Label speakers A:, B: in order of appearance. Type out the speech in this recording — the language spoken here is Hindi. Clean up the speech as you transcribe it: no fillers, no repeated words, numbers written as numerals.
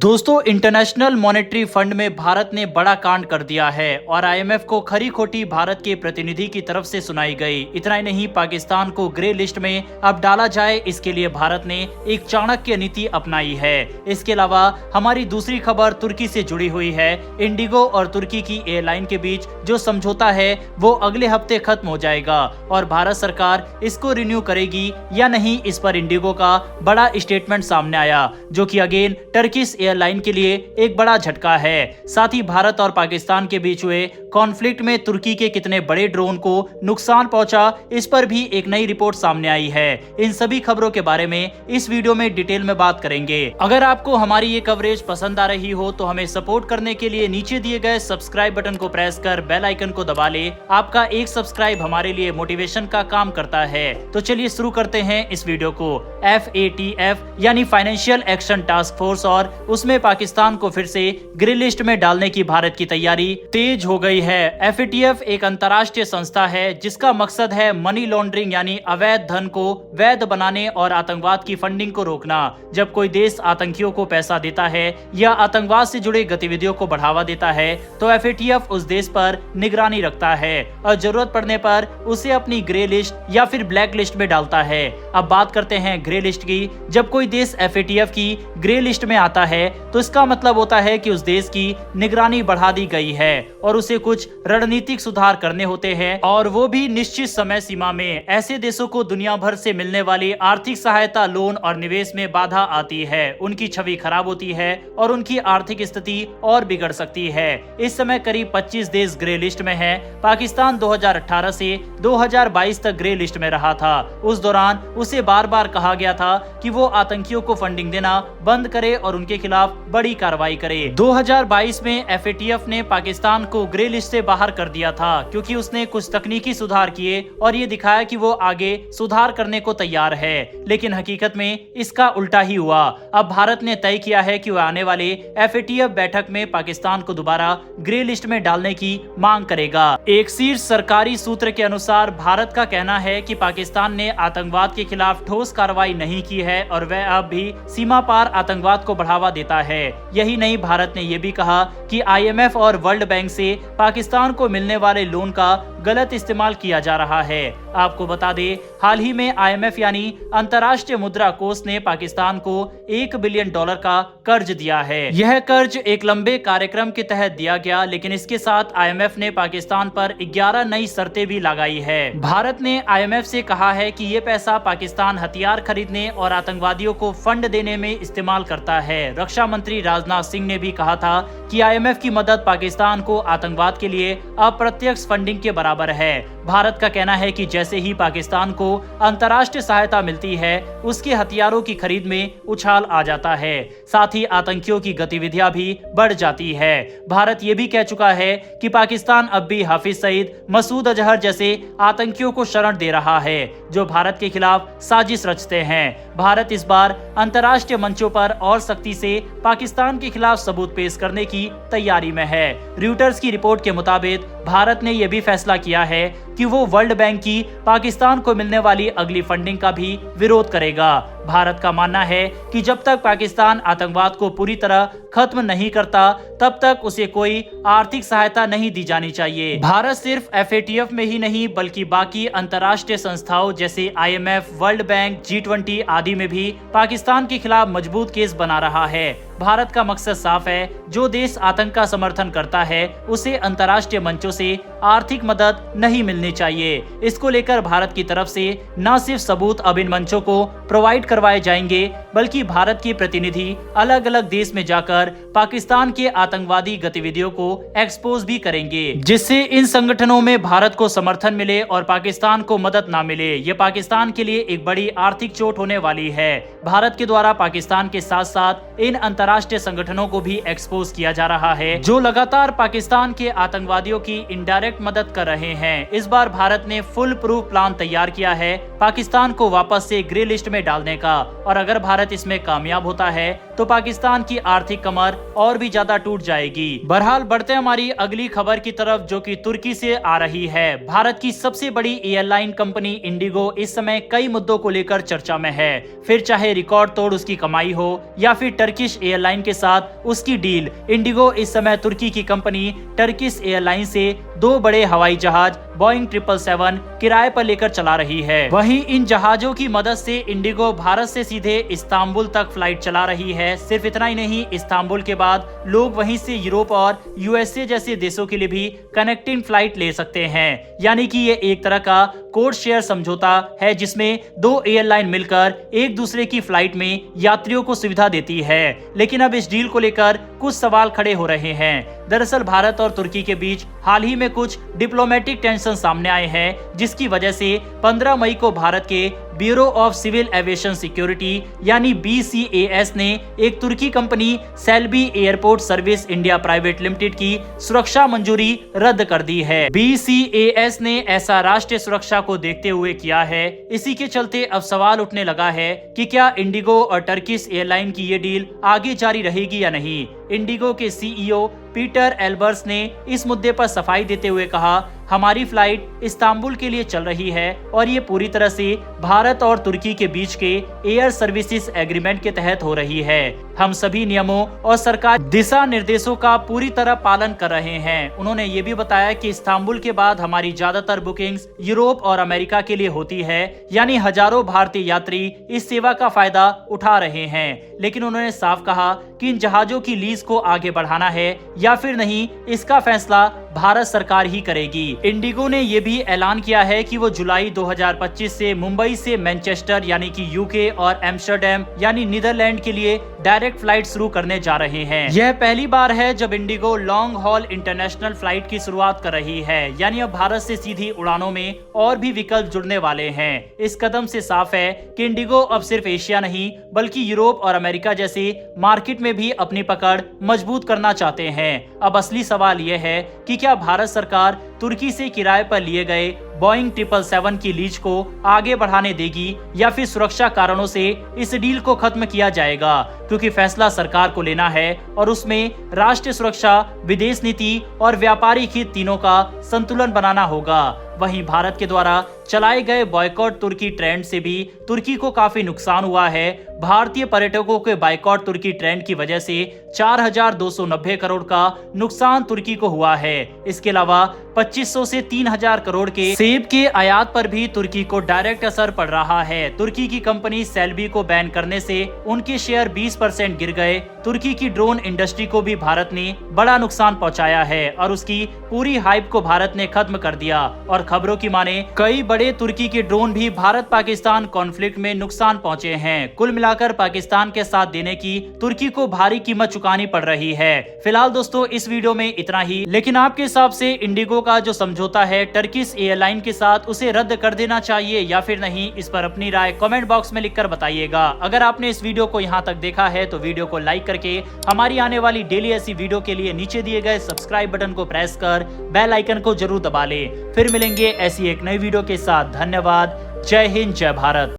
A: दोस्तों, इंटरनेशनल मॉनेटरी फंड में भारत ने बड़ा कांड कर दिया है और आईएमएफ को खरी खोटी भारत के प्रतिनिधि की तरफ से सुनाई गई। इतना ही नहीं, पाकिस्तान को ग्रे लिस्ट में अब डाला जाए, इसके लिए भारत ने एक चाणक्य नीति अपनाई है। इसके अलावा हमारी दूसरी खबर तुर्की से जुड़ी हुई है। इंडिगो और तुर्की की एयरलाइन के बीच जो समझौता है वो अगले हफ्ते खत्म हो जाएगा और भारत सरकार इसको रिन्यू करेगी या नहीं, इस पर इंडिगो का बड़ा स्टेटमेंट सामने आया, जो कि अगेन टर्किश एयरलाइन के लिए एक बड़ा झटका है। साथ ही भारत और पाकिस्तान के बीच हुए कॉन्फ्लिक्ट में तुर्की के कितने बड़े ड्रोन को नुकसान पहुंचा, इस पर भी एक नई रिपोर्ट सामने आई है। इन सभी खबरों के बारे में इस वीडियो में डिटेल में बात करेंगे। अगर आपको हमारी ये कवरेज पसंद आ रही हो तो हमें सपोर्ट करने के लिए नीचे दिए गए सब्सक्राइब बटन को प्रेस कर बेल आइकन को दबा ले। आपका एक सब्सक्राइब हमारे लिए मोटिवेशन का काम करता है। तो चलिए शुरू करते हैं इस वीडियो को। FATF यानी फाइनेंशियल एक्शन टास्क फोर्स और उसमें पाकिस्तान को फिर से ग्रे लिस्ट में डालने की भारत की तैयारी तेज हो गई है। FATF एक अंतर्राष्ट्रीय संस्था है जिसका मकसद है मनी लॉन्ड्रिंग यानी अवैध धन को वैध बनाने और आतंकवाद की फंडिंग को रोकना। जब कोई देश आतंकियों को पैसा देता है या आतंकवाद से जुड़े गतिविधियों को बढ़ावा देता है तो FATF उस देश पर निगरानी रखता है और जरूरत पड़ने पर उसे अपनी ग्रे लिस्ट या फिर ब्लैक लिस्ट में डालता है। अब बात करते हैं ग्रे लिस्ट की। जब कोई देश FATF की ग्रे लिस्ट में आता है तो इसका मतलब होता है कि उस देश की निगरानी बढ़ा दी गई है और उसे कुछ रणनीतिक सुधार करने होते हैं, और वो भी निश्चित समय सीमा में। ऐसे देशों को दुनिया भर से मिलने वाली आर्थिक सहायता, लोन और निवेश में बाधा आती है, उनकी छवि खराब होती है और उनकी आर्थिक स्थिति और बिगड़ सकती है। इस समय करीब 25 देश ग्रे लिस्ट में है। पाकिस्तान 2018 से 2022 तक ग्रे लिस्ट में रहा था। उस दौरान उसे बार बार कहा गया था कि वो आतंकियों को फंडिंग देना बंद करे और उनके खिलाफ बड़ी कार्रवाई करे। 2022 में FATF ने पाकिस्तान को ग्रे लिस्ट से बाहर कर दिया था क्योंकि उसने कुछ तकनीकी सुधार किए और ये दिखाया कि वो आगे सुधार करने को तैयार है, लेकिन हकीकत में इसका उल्टा ही हुआ। अब भारत ने तय किया है कि वह आने वाले FATF बैठक में पाकिस्तान को दोबारा ग्रे लिस्ट में डालने की मांग करेगा। एक शीर्ष सरकारी सूत्र के अनुसार भारत का कहना है कि पाकिस्तान ने आतंकवाद के खिलाफ ठोस कार्रवाई नहीं की है और वह अब भी सीमा पार आतंकवाद को बढ़ावा देता है। यही नहीं, भारत ने यह भी कहा कि IMF और वर्ल्ड बैंक से पाकिस्तान को मिलने वाले लोन का गलत इस्तेमाल किया जा रहा है। आपको बता दें, हाल ही में IMF यानी अंतर्राष्ट्रीय मुद्रा कोष ने पाकिस्तान को $1 बिलियन का कर्ज दिया है। यह कर्ज एक लंबे कार्यक्रम के तहत दिया गया, लेकिन इसके साथ IMF ने पाकिस्तान पर 11 नई शर्तें भी लगाई है। भारत ने IMF से कहा है कि ये पैसा पाकिस्तान हथियार खरीदने और आतंकवादियों को फंड देने में इस्तेमाल करता है। रक्षा मंत्री राजनाथ सिंह ने भी कहा था कि IMF की मदद पाकिस्तान को आतंकवाद के लिए अप्रत्यक्ष फंडिंग के बराबर है। भारत का कहना है कि जैसे ही पाकिस्तान को अंतर्राष्ट्रीय सहायता मिलती है, उसके हथियारों की खरीद में उछाल आ जाता है, साथ ही आतंकियों की गतिविधियां भी बढ़ जाती है। भारत ये भी कह चुका है कि पाकिस्तान अब भी हाफिज सईद, मसूद अजहर जैसे आतंकियों को शरण दे रहा है जो भारत के खिलाफ साजिश रचते हैं। भारत इस बार अंतर्राष्ट्रीय मंचों पर और सख्ती से पाकिस्तान के खिलाफ सबूत पेश करने की तैयारी में है। रॉयटर्स की रिपोर्ट के मुताबिक भारत ने यह भी फैसला किया है कि वो वर्ल्ड बैंक की पाकिस्तान को मिलने वाली अगली फंडिंग का भी विरोध करेगा। भारत का मानना है कि जब तक पाकिस्तान आतंकवाद को पूरी तरह खत्म नहीं करता, तब तक उसे कोई आर्थिक सहायता नहीं दी जानी चाहिए। भारत सिर्फ FATF में ही नहीं बल्कि बाकी अंतर्राष्ट्रीय संस्थाओं जैसे IMF, वर्ल्ड बैंक, G20 आदि में भी पाकिस्तान के खिलाफ मजबूत केस बना रहा है। भारत का मकसद साफ है, जो देश आतंक का समर्थन करता है उसे अंतर्राष्ट्रीय मंचों से आर्थिक मदद नहीं मिलनी चाहिए। इसको लेकर भारत की तरफ से न सिर्फ सबूत अब इन मंचों को प्रोवाइड करवाए जाएंगे, बल्कि भारत के प्रतिनिधि अलग अलग देश में जाकर पाकिस्तान के आतंकवादी गतिविधियों को एक्सपोज भी करेंगे, जिससे इन संगठनों में भारत को समर्थन मिले और पाकिस्तान को मदद ना मिले। ये पाकिस्तान के लिए एक बड़ी आर्थिक चोट होने वाली है। भारत के द्वारा पाकिस्तान के साथ साथ इन अंतर्राष्ट्रीय संगठनों को भी एक्सपोज किया जा रहा है जो लगातार पाकिस्तान के आतंकवादियों की इनडायरेक्ट मदद कर रहे हैं। इस बार भारत ने फुल प्रूफ प्लान तैयार किया है पाकिस्तान को वापस से ग्रे लिस्ट में डालने का, और अगर भारत भारत इसमें कामयाब होता है तो पाकिस्तान की आर्थिक कमर और भी ज्यादा टूट जाएगी। बहरहाल बढ़ते हमारी अगली खबर की तरफ, जो कि तुर्की से आ रही है। भारत की सबसे बड़ी एयरलाइन कंपनी इंडिगो इस समय कई मुद्दों को लेकर चर्चा में है। फिर चाहे रिकॉर्ड तोड़ उसकी कमाई हो या फिर टर्किश एयरलाइन के साथ उसकी डील, इंडिगो इस समय तुर्की की कंपनी टर्किश एयरलाइन से 2 बड़े हवाई जहाज बोइंग 777 किराए पर लेकर चला रही है। वहीं इन जहाजों की मदद से इंडिगो भारत से सीधे इस्तांबुल तक फ्लाइट चला रही है। सिर्फ इतना ही नहीं, इस्तांबुल के बाद लोग वहीं से यूरोप और यूएसए जैसे देशों के लिए भी कनेक्टिंग फ्लाइट ले सकते हैं। यानी कि ये एक तरह का कोड शेयर समझौता है जिसमें 2 एयरलाइन मिलकर एक दूसरे की फ्लाइट में यात्रियों को सुविधा देती है। लेकिन अब इस डील को लेकर कुछ सवाल खड़े हो रहे हैं। दरअसल भारत और तुर्की के बीच हाल ही में कुछ डिप्लोमेटिक टेंशन सामने आए हैं, जिसकी वजह से 15 मई को भारत के bureau of civil aviation security यानी BCAS ने एक तुर्की कंपनी Celebi airport service India private limited की सुरक्षा मंजूरी रद्द कर दी है। BCAS ने ऐसा राष्ट्रीय सुरक्षा को देखते हुए किया है। इसी के चलते अब सवाल उठने लगा है कि क्या इंडिगो और टर्किश एयरलाइन की ये डील आगे जारी रहेगी या नहीं। इंडिगो के CEO पीटर एल्बर्स ने इस मुद्दे पर सफाई देते हुए कहा, हमारी फ्लाइट इस्तांबुल के लिए चल रही है और ये पूरी तरह से भारत और तुर्की के बीच के एयर सर्विसेज एग्रीमेंट के तहत हो रही है। हम सभी नियमों और सरकार दिशा निर्देशों का पूरी तरह पालन कर रहे हैं। उन्होंने ये भी बताया कि इस्तांबुल के बाद हमारी ज्यादातर बुकिंग्स यूरोप और अमेरिका के लिए होती है, यानी हजारों भारतीय यात्री इस सेवा का फायदा उठा रहे हैं। लेकिन उन्होंने साफ कहा कि इन जहाजों की लीज को आगे बढ़ाना है या फिर नहीं, इसका फैसला भारत सरकार ही करेगी। इंडिगो ने यह भी ऐलान किया है कि वो जुलाई 2025 से मुंबई से मैनचेस्टर यानी कि यूके और एम्स्टर्डम यानी नीदरलैंड के लिए डायरेक्ट फ्लाइट शुरू करने जा रहे हैं। यह पहली बार है जब Indigo long haul international flight की शुरुआत कर रही है, यानी अब भारत से सीधी उड़ानों में और भी विकल्प जुड़ने वाले हैं। इस कदम से साफ है कि इंडिगो अब सिर्फ एशिया नहीं बल्कि यूरोप और अमेरिका जैसे मार्केट में भी अपनी पकड़ मजबूत करना चाहते हैं। अब असली सवाल यह है कि क्या भारत सरकार तुर्की से किराए पर लिए गए बोइंग 777 की लीज को आगे बढ़ाने देगी या फिर सुरक्षा कारणों से इस डील को खत्म किया जाएगा, क्योंकि फैसला सरकार को लेना है और उसमें राष्ट्रीय सुरक्षा, विदेश नीति और व्यापारिक हित तीनों का संतुलन बनाना होगा। वहीं भारत के द्वारा चलाए गए बॉयकॉट तुर्की ट्रेंड से भी तुर्की को काफी नुकसान हुआ है। भारतीय पर्यटकों के बायकॉट तुर्की ट्रेंड की वजह से 4,290 करोड़ का नुकसान तुर्की को हुआ है। इसके अलावा 2500 से 3000 करोड़ के सेब के आयात पर भी तुर्की को डायरेक्ट असर पड़ रहा है। तुर्की की कंपनी सेल्बी को बैन करने से उनके शेयर 20% गिर गए। तुर्की की ड्रोन इंडस्ट्री को भी भारत ने बड़ा नुकसान पहुंचाया है और उसकी पूरी हाइप को भारत ने खत्म कर दिया। और खबरों की माने कई बड़े तुर्की के ड्रोन भी भारत पाकिस्तान कॉन्फ्लिक्ट में नुकसान पहुंचे हैं। कुल मिलाकर पाकिस्तान के साथ देने की तुर्की को भारी कीमत चुकानी पड़ रही है। फिलहाल दोस्तों इस वीडियो में इतना ही, लेकिन आपके हिसाब से इंडिगो का जो समझौता है टर्किश एयरलाइन के साथ, उसे रद्द कर देना चाहिए या फिर नहीं, इस पर अपनी राय कमेंट बॉक्स में लिखकर बताइएगा। अगर आपने इस वीडियो को यहाँ तक देखा है तो वीडियो को लाइक करके हमारी आने वाली डेली ऐसी वीडियो के लिए नीचे दिए गए सब्सक्राइब बटन को प्रेस कर बेल आइकन को जरूर दबा ले। फिर मिलेंगे ऐसी एक नई वीडियो के साथ। धन्यवाद। जय हिंद, जय भारत।